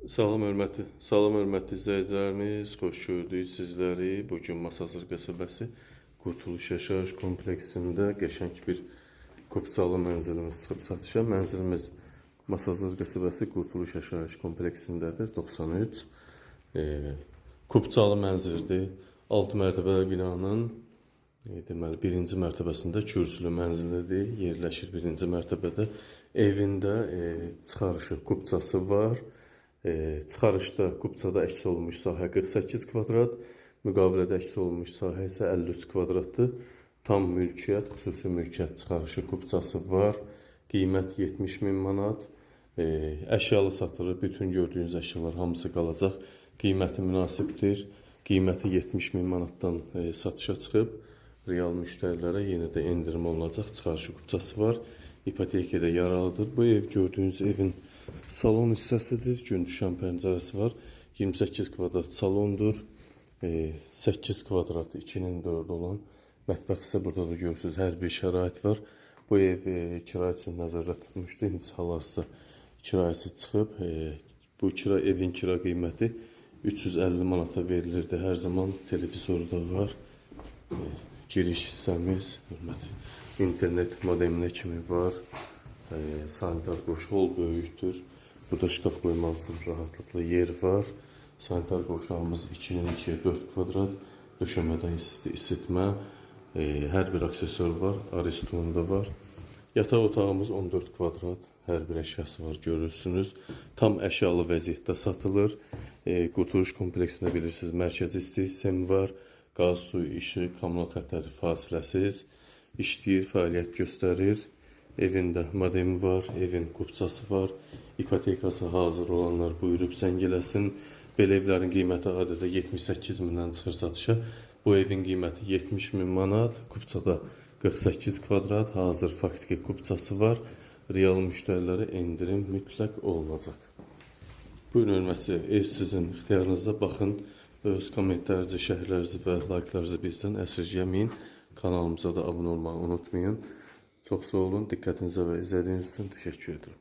Salam hörmətli izləyicilərimiz, xoş gördük sizləri. Bugün Masazır qəsəbəsi Qurtuluş Yaşayış kompleksində qəşəng bir Kupçalı mənzilimiz çıxıb satışa. Mənzilimiz Masazır qəsəbəsi Qurtuluş Yaşayış kompleksindədir, 93. Kupçalı mənzildir. 6 mərtəbəli binanın deməli birinci mərtəbəsində kürsülü mənzildir. Yerləşir birinci mərtəbədə. Evində çıxarışı kupçası var. Çıxarışda kupçada əks olunmuş sahə 48 kvadrat, müqavilədə əks olunmuş sahə isə 53 kvadratdır. Tam mülkiyyət, xüsusi mülkiyyət çıxarışı kupçası var. Qiymət 70 min manat. Əşyalı satılır, bütün gördüyünüz əşyalar hamısı qalacaq. Qiyməti münasibdir. Qiyməti 70 min manatdan satışa çıxıb. Real müştərilərə yenə də endirim olunacaq. Çıxarışı kupçası var. İpotekada yaralıdır. Bu ev gördüyünüz evin salon hissəsidir. Gün düşən pəncərəsi var. 28 kvadrat salondur. 8 kvadrat 2'nin 4 olan mətbəx isə burada da görürsünüz. Hər bir şərait var. Bu ev kirayə üçün nəzərdə tutmuşdu. İndi hal-hazırda kirayəsi çıxıb. Bu evin kira qiyməti 350 manata verilirdi. Hər zaman televizoru da var. Giriş hissəmiz, internet modeminə kimi var. Sanitar qoşul böyükdür. Burada şkaf qoymaq üçün rahatlıqla yer var. Sanitar qoşağımız 2'nin 2'ye 4 kvadrat. Döşəmədən isitmə. Hər bir aksesuar var. Aristonda var. Yataq otağımız 14 kvadrat. Hər bir əşyası var, görürsünüz. Tam əşyalı vəziyyətdə satılır. Qurtuluş kompleksində bilirsiniz, mərkəzi isti sistemi var. Qaz, su, işıq, kommunal xətləri fasiləsiz işləyir, fəaliyyət göstərir. Evində modemi var, evin kupçası var. İpotekası hazır olanlar buyurub zəng eləsin. Belə evlərin qiyməti adədə 78 mindən çıxır satışa. Bu evin qiyməti 70 min manat. Kupçada 48 kvadrat hazır faktiki kupçası var. Real müştərilərə endirim mütləq olunacaq. Buyurun hörmətli, ev sizin ixtiyarınızda. Baxın, öz kommentlərinizi, şərhlərinizi və like'larınızı bizdən əsirgəməyin. Kanalımıza da abunə olmağı unutmayın. Çox sağ olun, diqqətinizə və izlədiyiniz üçün təşəkkür ederim.